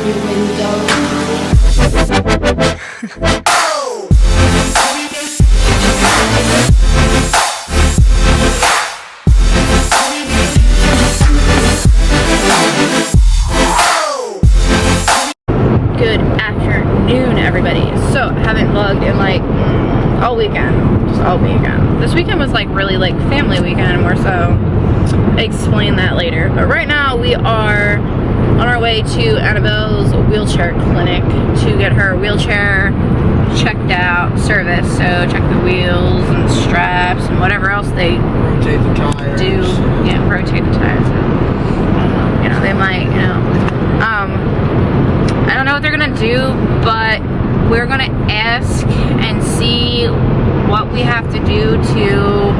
Good afternoon, everybody. So, haven't vlogged in like all weekend, just all weekend. This weekend was like really like family weekend more so. Explain that later. But right now we are on our way to Annabelle's wheelchair clinic to get her wheelchair checked out, service. So check the wheels and straps and whatever else they rotate the tires. Do. Yeah, rotate the tires. You know, they might, you know. I don't know what they're gonna do, but we're gonna ask and see what we have to do to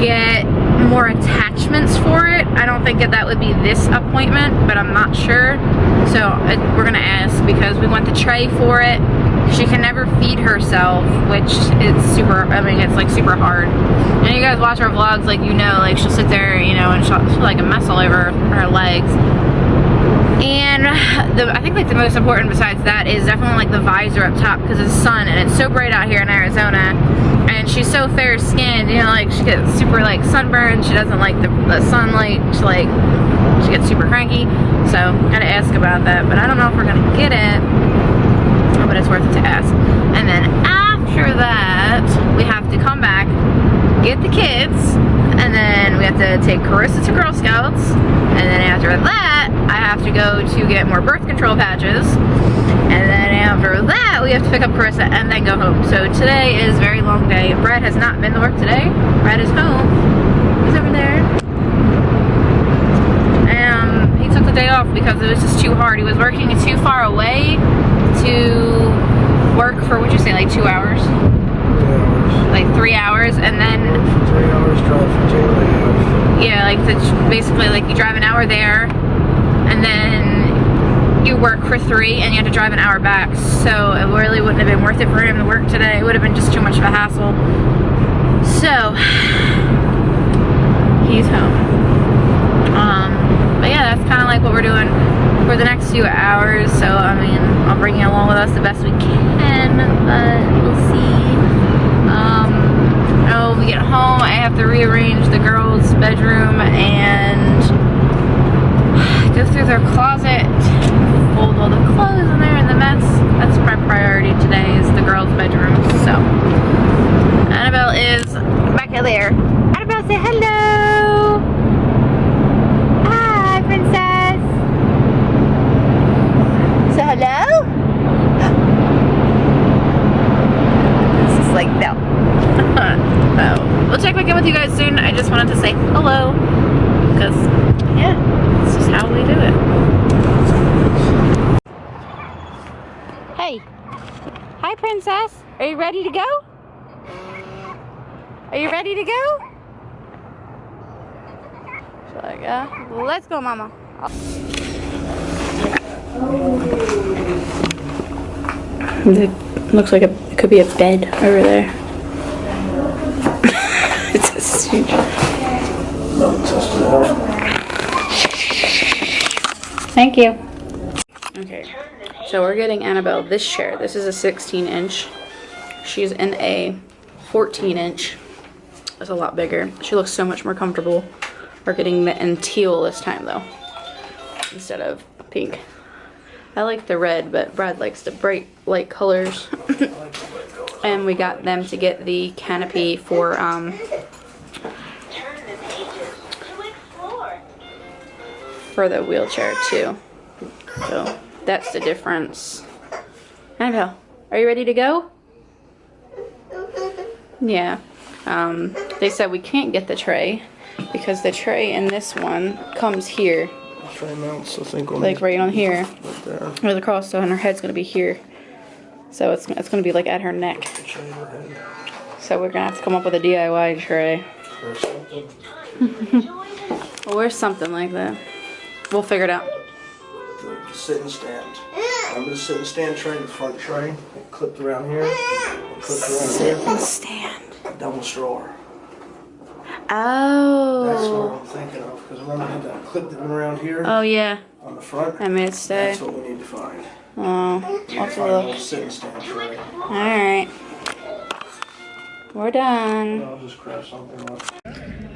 get more attachments for it. I don't think that would be this appointment, but I'm not sure. So we're gonna ask because we want the tray for it. She can never feed herself, which is super, I mean, it's like super hard. And you guys watch our vlogs, like, you know, like she'll sit there, you know, and she'll like a mess all over her legs. And I think like the most important besides that is definitely like the visor up top because it's sun and it's so bright out here in Arizona. And she's so fair skinned, you know, like she gets super like sunburned. She doesn't like the sunlight. She gets super cranky. So gotta ask about that, but I don't know if we're gonna get it, but it's worth it to ask. And then after that, we have to come back, get the kids, and then we have to take Carissa to Girl Scouts, and then after that, I have to go to get more birth control patches, and then after that, we have to pick up Carissa and then go home. So today is a very long day. Brad has not been to work today. Brad is home. He's over there. And he took the day off because it was just too hard. He was working too far away to work for, what'd you say, like 2 hours? 3 hours. Like 3 hours, and then 3 hours drive for 2.5. yeah, like basically like you drive an hour there, and then you work for 3, and you have to drive an hour back. So it really wouldn't have been worth it for him to work today. It would have been just too much of a hassle. So he's home. But yeah, that's kind of like what we're doing for the next few hours. So I mean, I'll bring you along with us the best we can, but we'll see. Oh, we get home, I have to rearrange the girls' bedroom and go through their closet, fold all the clothes in there and the mess. That's my priority today, is the girls' bedroom. So Annabelle is back there. Annabelle, say hello. Hi, princess. Say hello. This is like Belle. So we'll check back in with you guys soon. I just wanted to say hello because yeah, it's just how we do it. Hey, hi princess, are you ready to go? Are you ready to go? She's like, yeah, let's go, mama. It looks like it could be a bed over there. It's a huge. Thank you. Okay, so we're getting Annabelle this chair. This is a 16-inch. She's in a 14-inch. It's a lot bigger. She looks so much more comfortable. We're getting the in teal this time though, instead of pink. I like the red, but Brad likes the bright light colors. And we got them to get the canopy for the wheelchair too. So that's the difference. Annabelle, are you ready to go? Yeah. They said we can't get the tray because the tray in this one comes here. Tray mounts, I think, on like right on here. Right there. Where the cross, so and her head's gonna be here. So it's gonna be like at her neck. So we're gonna have to come up with a DIY tray. Or something. Or something like that. We'll figure it out. The sit and stand. Remember the sit and stand tray, the front tray? It clipped around here. Clipped around Sit here. and stand. Double drawer. Oh. That's what I'm thinking of, because remember I had that clip that went around here? Oh yeah. on the front. I made it stay. That's what we need to find. Oh, We I'll need to have to find a look. little sit and stand tray. Alright. We're done. I'll just grab something up.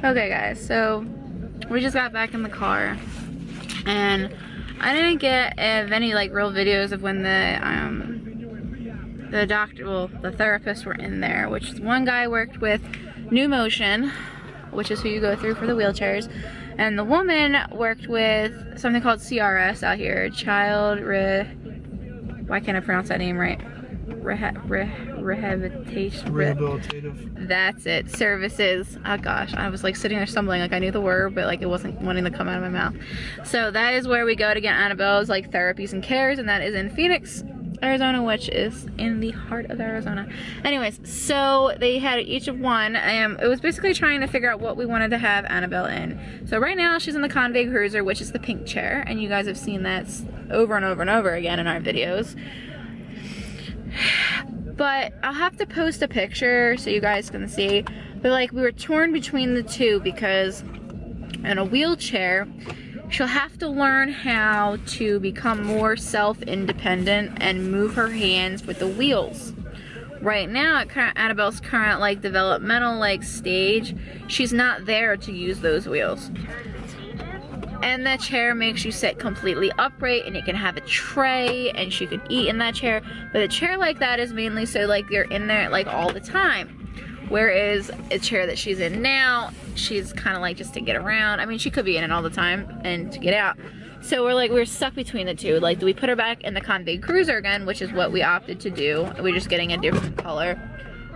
Okay guys, so we just got back in the car and I didn't get any like real videos of when the doctor, well, the therapists were in there, which is one guy worked with New Motion, which is who you go through for the wheelchairs, and the woman worked with something called CRS out here, why can't I pronounce that name right? Rehabilitative. That's it. Services. Oh gosh, I was like sitting there stumbling, like I knew the word, but like it wasn't wanting to come out of my mouth. So that is where we go to get Annabelle's like therapies and cares, and that is in Phoenix, Arizona, which is in the heart of Arizona. Anyways, so they had each of one. It was basically trying to figure out what we wanted to have Annabelle in. So right now she's in the Convey Cruiser, which is the pink chair, and you guys have seen that over and over and over again in our videos. But I'll have to post a picture so you guys can see. But like we were torn between the two because in a wheelchair, she'll have to learn how to become more self-independent and move her hands with the wheels. Right now, at Annabelle's current like developmental like stage, she's not there to use those wheels. And that chair makes you sit completely upright, and you can have a tray and she can eat in that chair. But a chair like that is mainly so like you're in there like all the time. Whereas a chair that she's in now, she's kind of like just to get around. I mean, she could be in it all the time and to get out. So we're stuck between the two. Like, do we put her back in the Convey Cruiser again, which is what we opted to do. We're just getting a different color.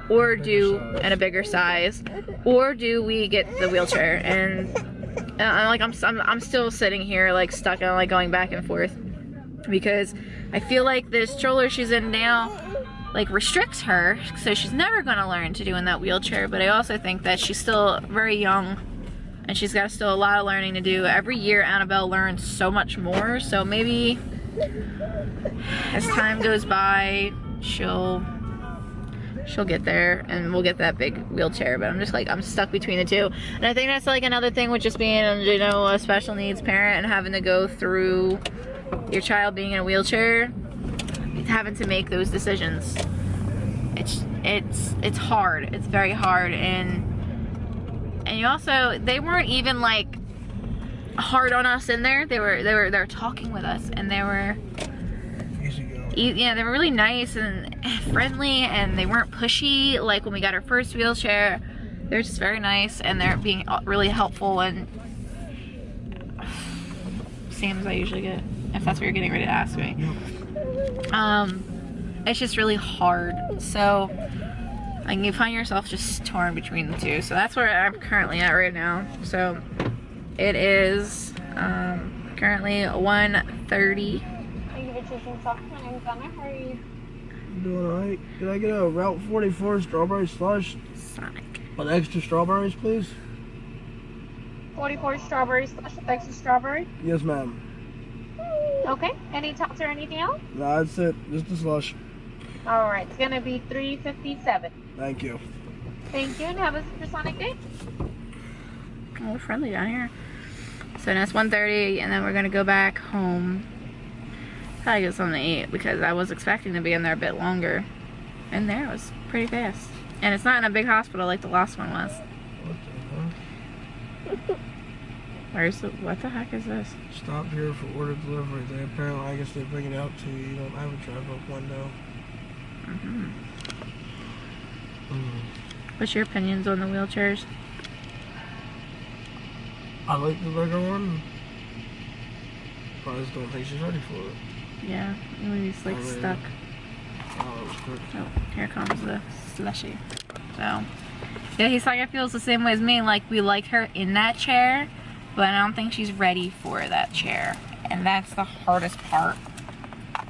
Or and a bigger size. Or do we get the wheelchair? And I'm still sitting here like stuck and like going back and forth because I feel like the stroller she's in now like restricts her, so she's never gonna learn to do in that wheelchair. But I also think that she's still very young and she's got still a lot of learning to do. Every year Annabelle learns so much more, so maybe as time goes by she'll get there and we'll get that big wheelchair. But I'm just like, I'm stuck between the two. And I think that's like another thing with just being, you know, a special needs parent and having to go through your child being in a wheelchair, having to make those decisions. It's hard. It's very hard. And you also, they weren't even like hard on us in there. They were talking with us, and they were they were really nice and friendly, and they weren't pushy like when we got our first wheelchair. They're just very nice, and they're being really helpful and same as I usually get, if that's what you're getting ready to ask me. It's just really hard. So like you find yourself just torn between the two. So that's where I'm currently at right now. So it is currently 1:30. Thank you for choosing Soft. My name's Anna. How are you? I'm doing alright. Can I get a Route 44 strawberry slush? Sonic. With extra strawberries, please? 44 strawberry slush with extra strawberry. Yes, ma'am. Okay. Any tots or anything else? No, that's it. Just a slush. All right. It's gonna be $3.57. Thank you. Thank you, and have a supersonic day. Oh, we're friendly down here. So now it's 1:30, and then we're gonna go back home. Probably get something to eat because I was expecting to be in there a bit longer. And there it was pretty fast. And it's not in a big hospital like the last one was. What the heck is this? Stop here for order delivery. They apparently, I guess they bring it out to you. You don't have a drive-up window. What's your opinions on the wheelchairs? I like the bigger one. I just don't think she's ready for it. Yeah, he's like stuck. Oh, that was quick. Oh, here comes the slushy. So, yeah, he's like, I feels the same way as me. Like, we like her in that chair, but I don't think she's ready for that chair. And that's the hardest part.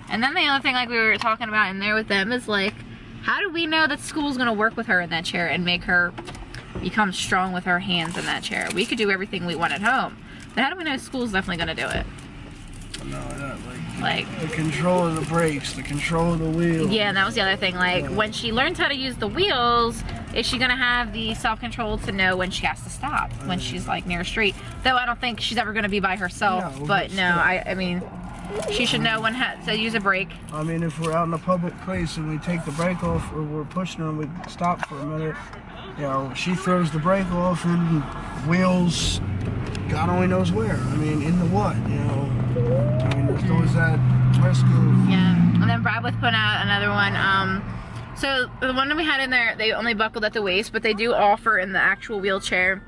And then the other thing like we were talking about in there with them is like, how do we know that school's gonna work with her in that chair and make her become strong with her hands in that chair? We could do everything we want at home, but how do we know school's definitely gonna do it? No, not Like the control of the brakes, the control of the wheels. Yeah, and that was the other thing. Like when she learns how to use the wheels, is she gonna have the self-control to know when she has to stop, when she's like near a street? Though I don't think she's ever gonna be by herself, No, but but no, still. I mean, she should know when to use a brake. I mean, if we're out in a public place and we take the brake off or we're pushing her and we stop for a minute, you know, she throws the brake off and wheels, God only knows where. I mean, in the what, you know? I mean, there's always that risk of... Yeah, and then Brad was putting out another one. So the one that we had in there, they only buckled at the waist, but they do offer in the actual wheelchair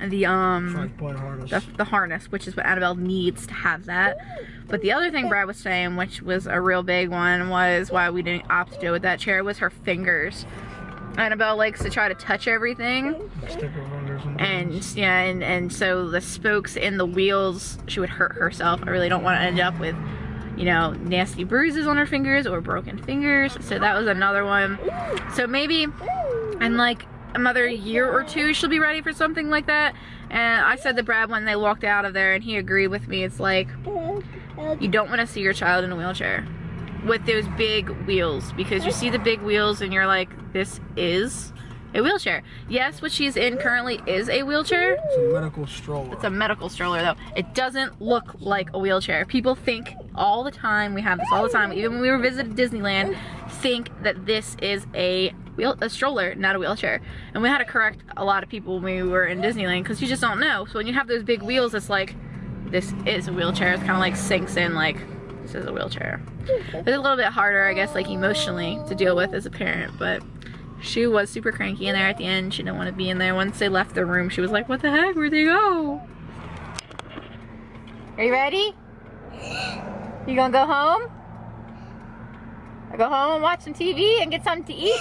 the 5-point harness. the harness, which is what Annabelle needs to have that. But the other thing Brad was saying, which was a real big one, was why we didn't opt to do with that chair, was her fingers. Annabelle likes to try to touch everything, Sticker fingers and yeah, and so the spokes in the wheels, she would hurt herself. I really don't want to end up with, you know, nasty bruises on her fingers or broken fingers. So that was another one. So maybe in like another year or two she'll be ready for something like that. And I said to Brad when they walked out of there, and he agreed with me, it's like, you don't want to see your child in a wheelchair with those big wheels, because you see the big wheels and you're like, this is a wheelchair. Yes, what she's in currently is a wheelchair. It's a medical stroller. It's a medical stroller though. It doesn't look like a wheelchair. People think all the time, we have this all the time, even when we were visiting Disneyland, think that this is a stroller, not a wheelchair. And we had to correct a lot of people when we were in Disneyland, because you just don't know. So when you have those big wheels, it's like, this is a wheelchair. It's kind of like sinks in like, this is a wheelchair. It's a little bit harder, I guess, like emotionally to deal with as a parent, but she was super cranky in there at the end. She didn't want to be in there. Once they left the room, she was like, what the heck, where'd they go? Are you ready? You gonna go home? Or go home and watch some TV and get something to eat?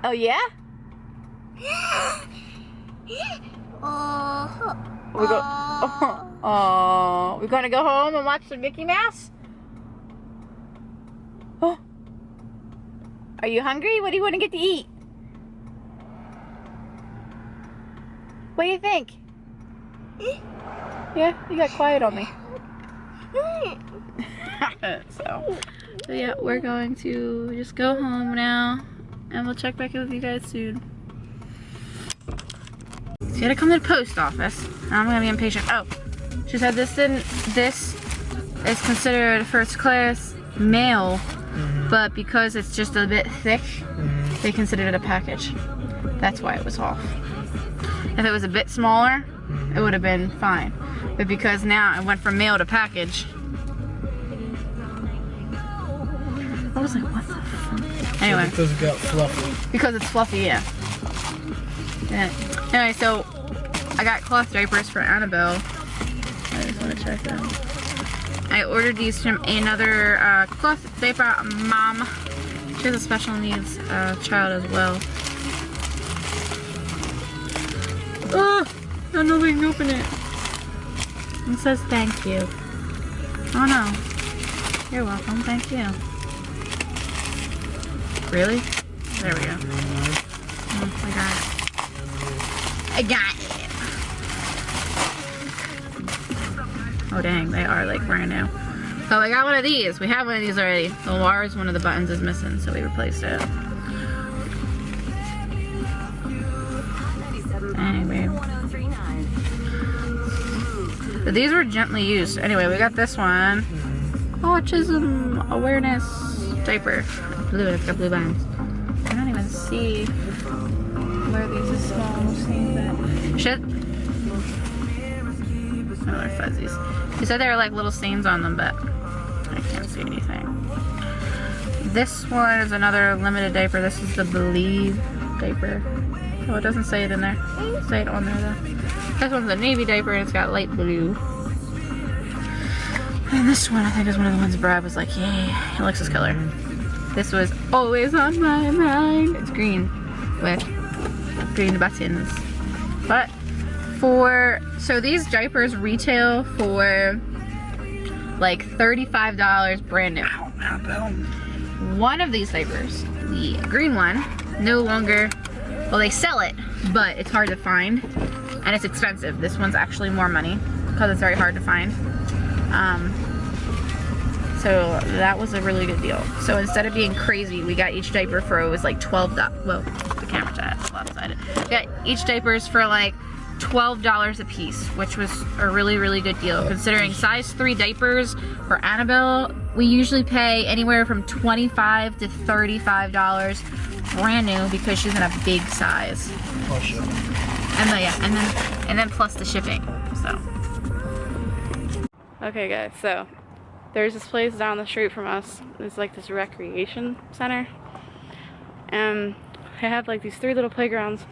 Oh yeah? We go. Oh, we're gonna go home and watch some Mickey Mouse. Oh, are you hungry? What do you want to get to eat? What do you think? Yeah, you got quiet on me. so yeah, we're going to just go home now, and we'll check back in with you guys soon. So you gotta come to the post office. I'm gonna be impatient. Oh, she said this is considered first class mail, but because it's just a bit thick, they considered it a package. That's why it was off. If it was a bit smaller, it would have been fine. But because now it went from mail to package, I was like, what the fuck? Anyway. Because it got fluffy. Because it's fluffy, yeah. Anyway, so I got cloth diapers for Annabelle. I just want to check them. I ordered these from another cloth diaper mom. She has a special needs child as well. Oh, I don't know if we can open it. It says thank you. Oh no. You're welcome, thank you. Really? There we go. Oh, I got it. I got it. Oh dang, they are like brand new. So I got one of these. We have one of these already. The wires, one of the buttons is missing, so we replaced it. Anyway. But these were gently used. Anyway, we got this one. Autism awareness diaper. Blue, it's got blue buttons. I don't even see where these are small things at. Shit. Oh, they're fuzzies. She said there were like little stains on them, but I can't see anything. This one is another limited diaper. This is the Believe diaper. Oh, it doesn't say it in there. Say it on there though. This one's a navy diaper and it's got light blue. And this one I think is one of the ones Brad was like, yay, it likes this color. This was always on my mind. It's green with green buttons. But so these diapers retail for like $35 brand new. One of these diapers, the green one, no longer, well they sell it, but it's hard to find and it's expensive. This one's actually more money because it's very hard to find. So that was a really good deal. So instead of being crazy, we got each diaper for, it was like $12. Well, the camera's at lopsided. We got each diapers for like $12 a piece, which was a really, really good deal. Considering size 3 diapers for Annabelle, we usually pay anywhere from $25 to $35 brand new because she's in a big size. Plus shipping. And then, yeah, and then plus the shipping. So. Okay, guys. So there's this place down the street from us. It's like this recreation center, and they have like these 3 little playgrounds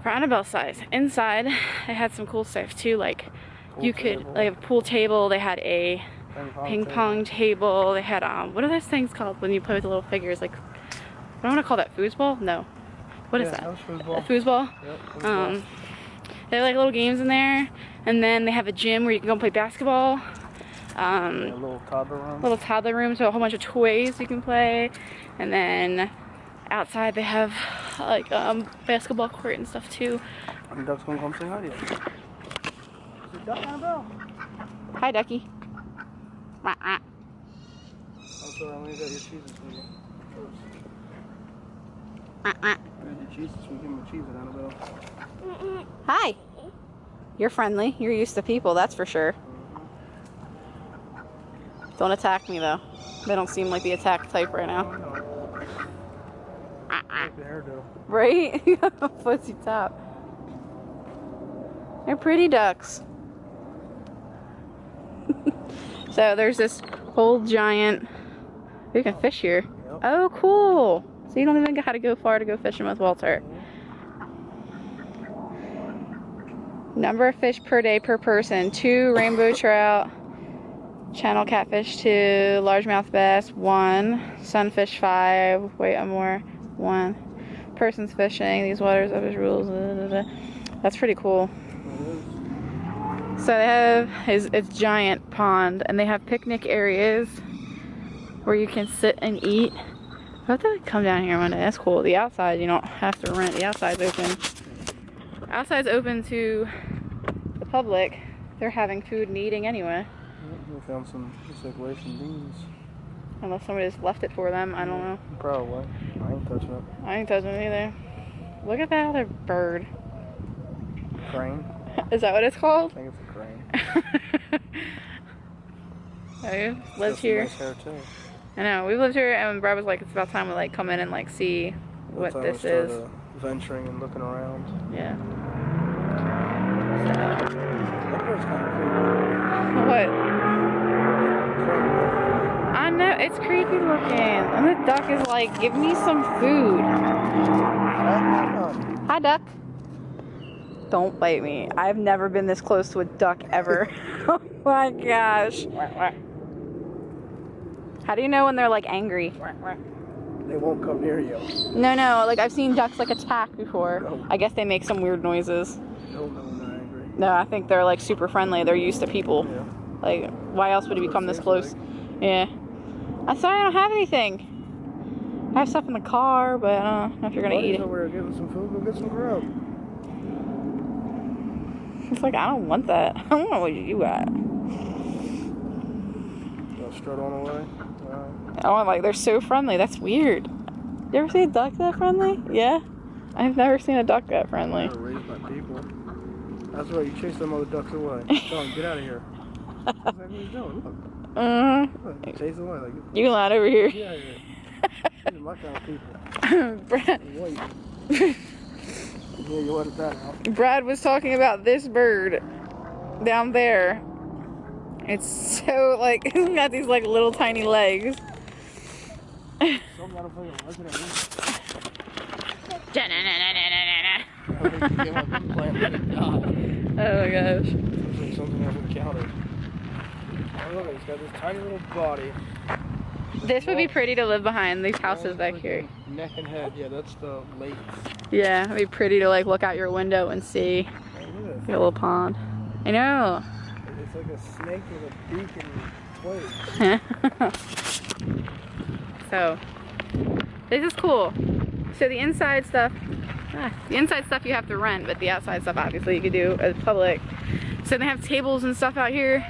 for Annabelle's size. Inside, they had some cool stuff too. Like you could, like a pool table. They had a ping pong table. They had what are those things called when you play with the little figures? Like, I don't want to call that foosball. No, what is that? Foosball. Foosball. Yep, foosball. They have like little games in there, and then they have a gym where you can go and play basketball. A little toddler room. Little toddler room, so a whole bunch of toys you can play, and then outside they have like basketball court and stuff too. And the duck's gonna come say hi to you. Is it Duck Annabelle? Hi, Ducky. I'm sorry, I'm gonna get your cheeses for you. I need your cheeses, so we give him a cheese at Annabelle. Hi. You're friendly. You're used to people, that's for sure. Don't attack me though. They don't seem like the attack type right now. Like the hairdo. Right? Pussy top. They're pretty ducks. So there's this whole giant, you can fish here. Yep. Oh, cool. So you don't even have to go far to go fishing with Walter. Number of fish per day per person: 2 rainbow trout, channel catfish 2, largemouth bass 1, sunfish 5, wait, more, 1. Persons fishing, these waters of his rules. That's pretty cool. So they have it's giant pond, and they have picnic areas where you can sit and eat. I have to come down here one day. That's cool. The outside you don't have to rent. The outside's open. Outside's open to the public. They're having food and eating anyway. We found some rice and beans. Unless somebody just left it for them. I don't know. Probably. I ain't touching it. I ain't touching it either. Look at that other bird. Crane? Is that what it's called? I think it's a crane. I live here. Nice hair too. I know. We lived here, and Brad was like, it's about time to like come in and like see what this is. Venturing and looking around. Yeah. That bird's kind of What? I know, it's creepy looking. And the duck is like, give me some food. Hi, duck. Don't bite me. I've never been this close to a duck ever. Oh my gosh. How do you know when they're like angry? They won't come near you. No, like I've seen ducks like attack before. No. I guess they make some weird noises. They'll know when they're angry. No, I think they're like super friendly. They're used to people. Yeah. Like, why else would he become this close? Yeah. I'm sorry, I don't have anything. I have stuff in the car, but I don't know if you're gonna eat it. Over there getting some food, go get some grub. It's like, I don't want that. I don't know what you got. Go strut on away. Oh, I'm like, they're so friendly. That's weird. You ever see a duck that friendly? Yeah. I've never seen a duck that friendly. They're raised by people. That's right, you chase them other ducks away. Tell them, get out of here. That's like, what are you doing? Look. Look, chase them away. Like, you can lie over here. Yeah, These are my kind of people. Brad. Wait. Yeah, you wanted that out. Brad was talking about this bird down there. It's so like, it's got these like little tiny legs. Oh my gosh. Looks like something else on the counter. Oh, look, it's got this tiny little body. This would be pretty to live behind these houses back here. Neck and head, yeah, that's the lake. Yeah, it'd be pretty to like look out your window and see your little pond. I know. It's like a snake with a beak and twigs. So, this is cool. So the inside stuff you have to rent, but the outside stuff obviously you could do as public. So they have tables and stuff out here.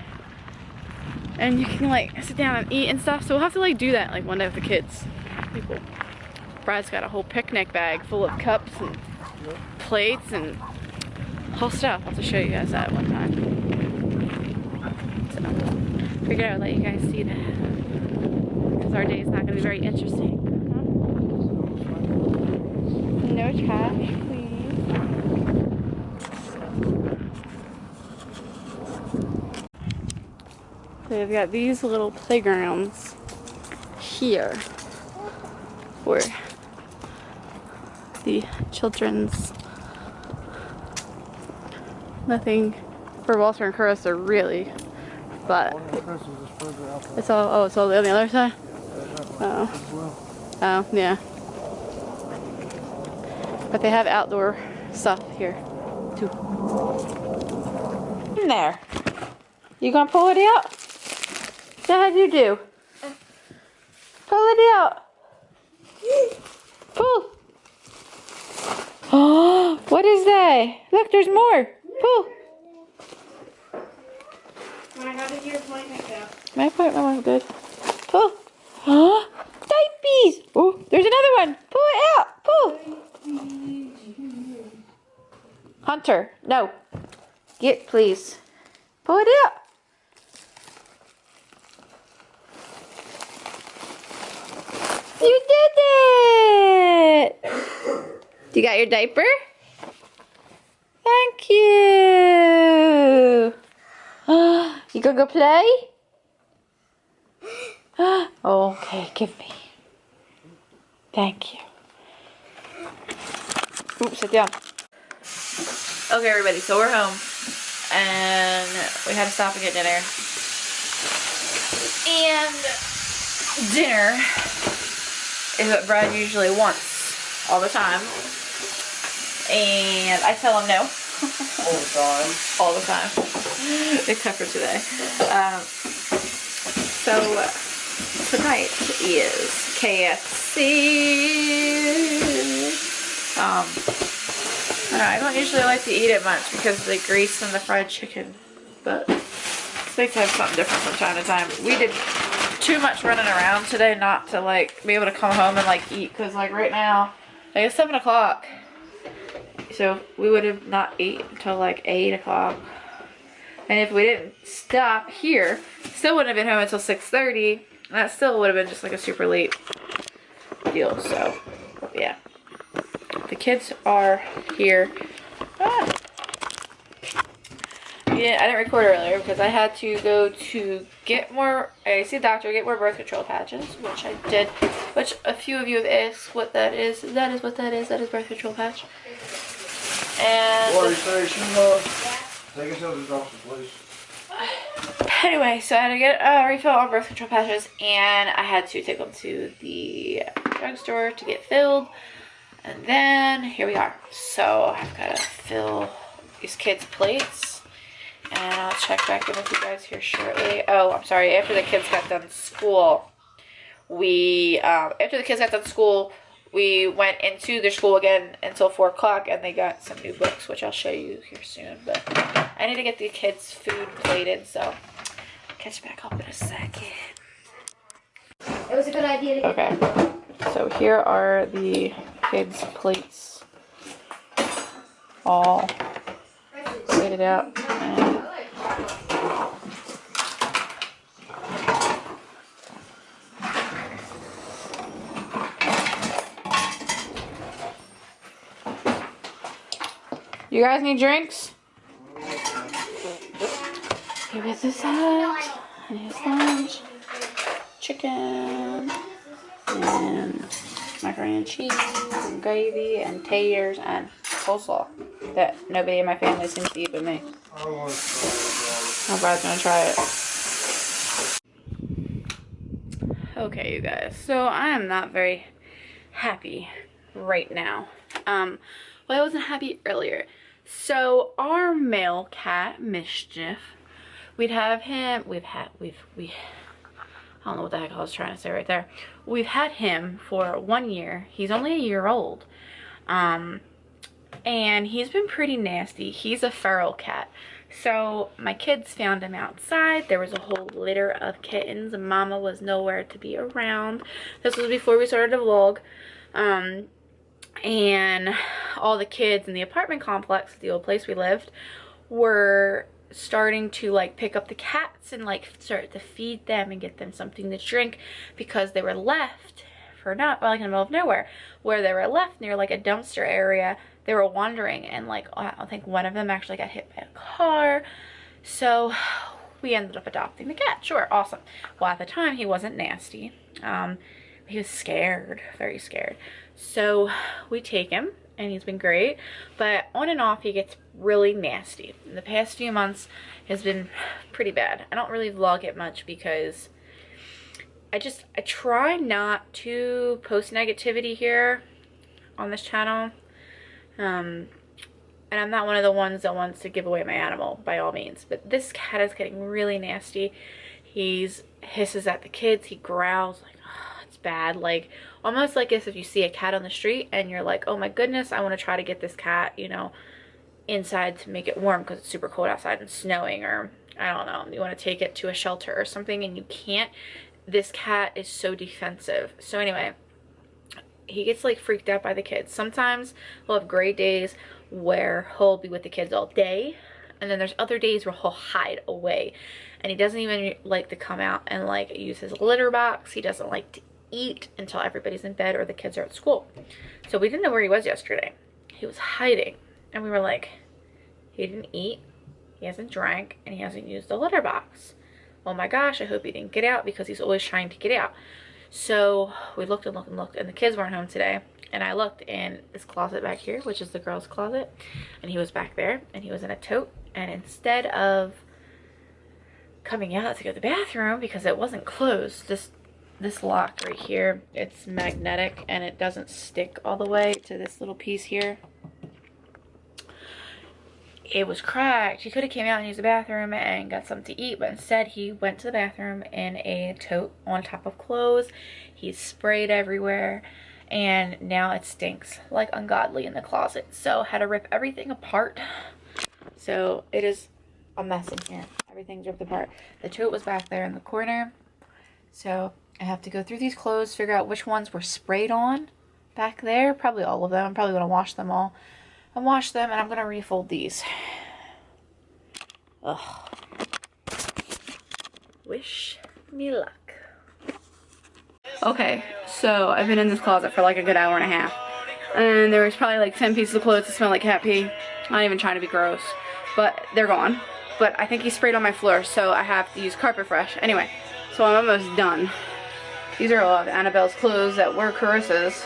and you can like sit down and eat and stuff. So we'll have to like do that like one day with the kids. People. Brad's got a whole picnic bag full of cups and plates and whole stuff. I'll have to show you guys that one time. So figured I would let you guys see that because our day is not going to be very interesting. No trash, please. So they've got these little playgrounds here for the children's. Nothing for Walter and Carissa really, but it's all, oh, it's all on the other side? Oh. Oh, yeah. But they have outdoor stuff here too. In there. You gonna pull it out? So how'd you do? Pull it out. Pull. Oh, what is that? Look, there's more. Pull. How did your appointment go? My appointment was good. Pull. Huh? Diapies. Oh, there's another one. Pull it out. Pull. Hunter, no. Get, please. Pull it out. You did it. You got your diaper? Thank you. You gonna go play? Okay, give me. Thank you. Oops, sit down. Okay, everybody, so we're home. And we had to stop and get dinner. And dinner is what Brad usually wants all the time. And I tell him no. All the time. All the time. Except for today. So tonight is KFC. I don't usually like to eat it much because of the grease and the fried chicken. But it's nice to have something different from time to time. We did too much running around today not to like be able to come home and like eat. Because like right now, like it's 7 o'clock. So we would have not ate until like 8 o'clock. And if we didn't stop here, still wouldn't have been home until 6:30. And that still would have been just like a super late deal. So, yeah. The kids are here. Yeah, I didn't record earlier because I had to go to get more, I see the doctor, get more birth control patches, which I did. Which a few of you have asked what that is. That is what that is. That is birth control patch. And take us over to the doctor, please. Anyway, so I had to get a refill on birth control patches, and I had to take them to the drugstore to get filled. And then here we are. So I've got to fill these kids' plates, and I'll check back in with you guys here shortly. Oh, I'm sorry. After the kids got done school, we went into their school again until 4 o'clock, and they got some new books, which I'll show you here soon. But I need to get the kids' food plated, so I'll catch back up in a second. It was a good idea to get Okay, so here are the kids' plates, all plated out. And you guys need drinks? Here is his lunch, and his lunch, chicken, and macaroni and cheese, and gravy, and taters, and coleslaw that nobody in my family seems to eat but me. Oh, Brad's gonna try it. Okay, you guys, so I am not very happy right now. Well, I wasn't happy earlier. So our male cat, Mischief, I don't know what the heck I was trying to say right there. We've had him for 1 year. He's only a year old. And he's been pretty nasty. He's a feral cat. So my kids found him outside. There was a whole litter of kittens. Mama was nowhere to be around. This was before we started to vlog. And all the kids in the apartment complex, the old place we lived, were starting to like pick up the cats and like start to feed them and get them something to drink, because they were left for not like in the middle of nowhere, where they were left near like a dumpster area. They were wandering, and like I think one of them actually got hit by a car. So we ended up adopting the cat. Sure, awesome. Well, at the time he wasn't nasty. He was scared, very scared. So we take him, and he's been great, but on and off he gets really nasty. In the past few months has been pretty bad. I don't really vlog it much because I try not to post negativity here on this channel. And I'm not one of the ones that wants to give away my animal, by all means, but this cat is getting really nasty. He hisses at the kids, he growls like, oh, it's bad, like almost like as if you see a cat on the street and you're like, oh my goodness, I want to try to get this cat, you know, inside to make it warm because it's super cold outside and snowing, or I don't know, you want to take it to a shelter or something and you can't. This cat is so defensive. So anyway, he gets like freaked out by the kids. Sometimes we'll have great days where he'll be with the kids all day, and then there's other days where he'll hide away, and he doesn't even like to come out and like use his litter box. He doesn't like to eat until everybody's in bed or the kids are at school. So we didn't know where he was yesterday. He was hiding, and we were like, he didn't eat, he hasn't drank, and he hasn't used the litter box. Oh my gosh, I hope he didn't get out, because he's always trying to get out. So we looked and looked and looked, and the kids weren't home today. And I looked in this closet back here, which is the girls' closet, and he was back there, and he was in a tote. And instead of coming out to go to the bathroom, because it wasn't closed, this lock right here, it's magnetic and it doesn't stick all the way to this little piece here. It was cracked. He could have came out and used the bathroom and got something to eat, but instead he went to the bathroom in a tote on top of clothes. He's sprayed everywhere, and now it stinks like ungodly in the closet. So had to rip everything apart. So it is a mess in here. Everything's ripped apart. The tote was back there in the corner, so I have to go through these clothes, figure out which ones were sprayed on back there. Probably all of them. I'm probably going to wash them all. And wash them, and I'm gonna refold these. Ugh. Wish me luck. Okay, so I've been in this closet for like a good hour and a half, and there was probably like 10 pieces of clothes that smell like cat pee. I'm not even trying to be gross, but they're gone. But I think he sprayed on my floor, so I have to use Carpet Fresh. Anyway, so I'm almost done. These are all of Annabelle's clothes that were Carissa's.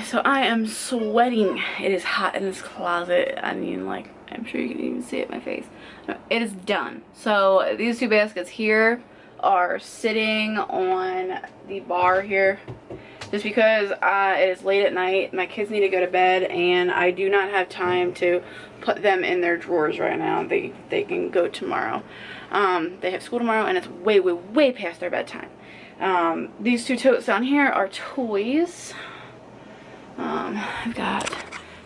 So I am sweating. It is hot in this closet. I mean, like, I'm sure you can even see it in my face. It is done. So these two baskets here are sitting on the bar here, just because it is late at night. My kids need to go to bed, and I do not have time to put them in their drawers right now. They can go tomorrow. They have school tomorrow, and it's way past their bedtime. These two totes down here are toys. I've got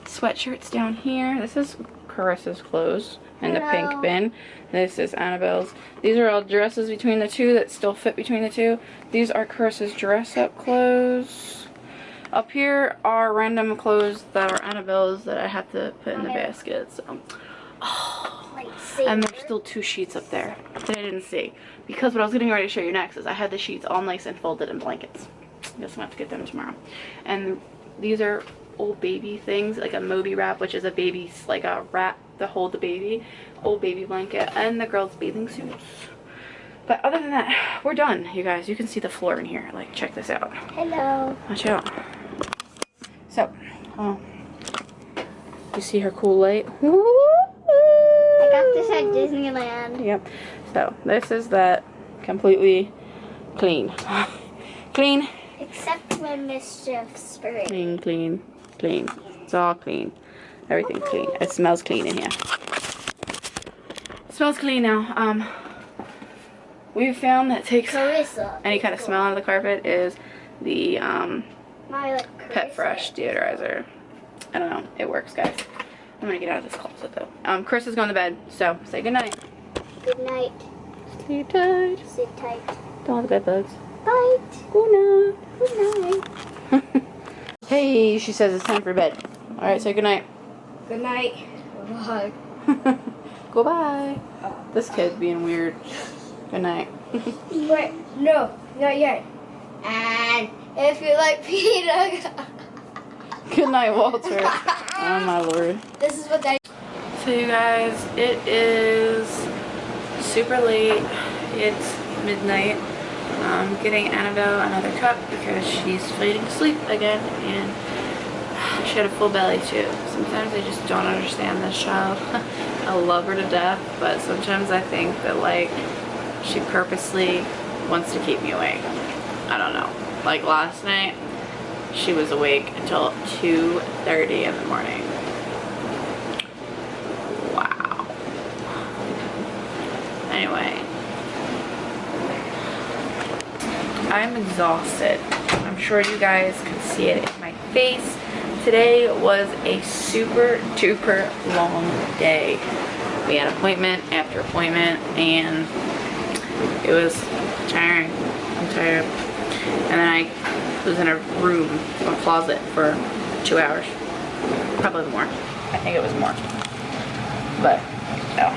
sweatshirts down here. This is Carissa's clothes in the pink bin. This is Annabelle's. These are all dresses between the two that still fit between the two. These are Carissa's dress-up clothes. Up here are random clothes that are Annabelle's that I have to put in the basket. So, and there's still 2 sheets up there that I didn't see, because what I was getting ready to show you next is I had the sheets all nice and folded in blankets. I guess I'm gonna have to get them tomorrow. And these are old baby things, like a Moby wrap, which is a baby, like a wrap to hold the baby, old baby blanket, and the girls' bathing suits. But other than that, we're done, you guys. You can see the floor in here. Like, check this out. Hello. Watch out. So, you see her cool light? I got this at Disneyland. Yep. So this is that, completely clean. Clean. Except when Mischief sprayed. Clean. It's all clean. Everything's clean. It smells clean in here. It smells clean now. We've found that takes Carissa. any kind of smell out of the carpet is the My, like, Pet Fresh deodorizer. I don't know. It works, guys. I'm gonna get out of this closet though. Chris is going to bed, so say good night. Good night. Sleep tight. Sit tight. Don't want the bed bugs. Bye. Good night. Good night. Hey, she says it's time for bed. All right, say good night. Good night. Bye. Goodbye. This kid being weird. Good night. Wait, no, not yet. And if you like pizza, Good night, Walter. Oh my lord. this is what I. So you guys, it is super late. It's midnight. I'm getting Annabelle another cup because she's fading to sleep again, and she had a full belly too. Sometimes I just don't understand this child. I love her to death, but sometimes I think that like she purposely wants to keep me awake. I don't know. Like last night, she was awake until 2:30 in the morning. Wow. Anyway, I'm exhausted. I'm sure you guys can see it in my face. Today was a super duper long day. We had appointment after appointment and it was tiring. I'm tired. And then I was in a room, a closet for 2 hours. Probably more. I think it was more. But, no.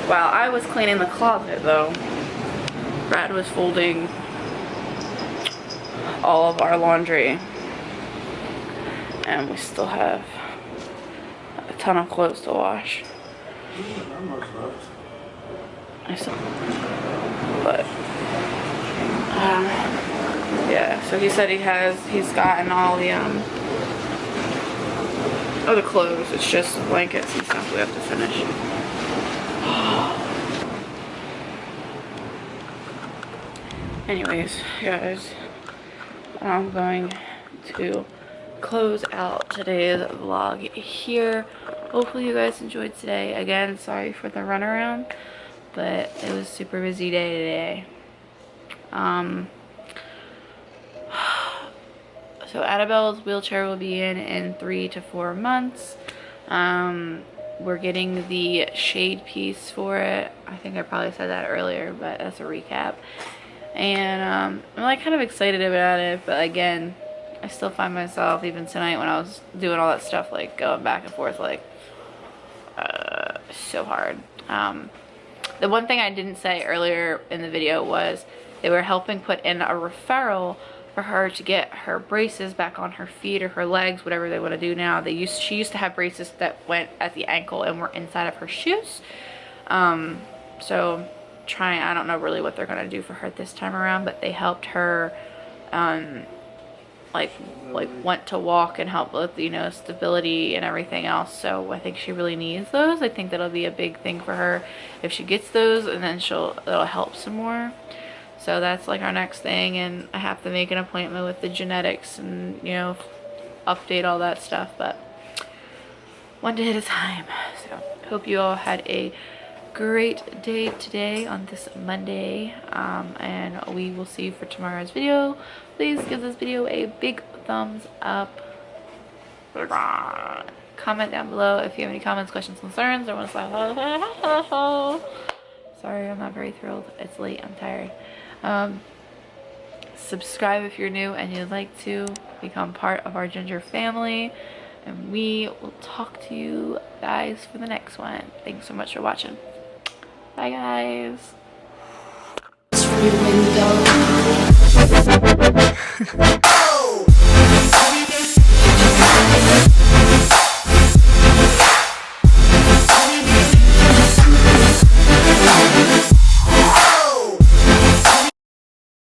While I was cleaning the closet though, Brad was folding all of our laundry. And we still have a ton of clothes to wash. I saw, but yeah. So he said he's gotten all the other clothes. It's just the blankets and stuff we have to finish. Anyways, guys, I'm going to close out today's vlog here. Hopefully you guys enjoyed today. Again, sorry for the runaround, but it was a super busy day today. So Annabelle's wheelchair will be in 3 to 4 months. We're getting the shade piece for it. I think I probably said that earlier, but that's a recap. And I'm like kind of excited about it, but again, I still find myself, even tonight when I was doing all that stuff, like going back and forth, like so hard. The one thing I didn't say earlier in the video was they were helping put in a referral for her to get her braces back on her feet or her legs, whatever they want to do now. She used to have braces that went at the ankle and were inside of her shoes. So I don't know really what they're gonna do for her this time around, but they helped her like want to walk and help with, you know, stability and everything else. So I think she really needs those. I think that'll be a big thing for her if she gets those, and then it'll help some more. So that's like our next thing, and I have to make an appointment with the genetics and, you know, update all that stuff, but one day at a time. So hope you all had a great day today on this Monday, and we will see you for tomorrow's video. Please give this video a big thumbs up. Comment down below if you have any comments, questions, concerns, or want to say sorry, I'm not very thrilled. It's late, I'm tired. Subscribe if you're new and you'd like to become part of our Ginger family, and we will talk to you guys for the next one. Thanks so much for watching. Bye guys.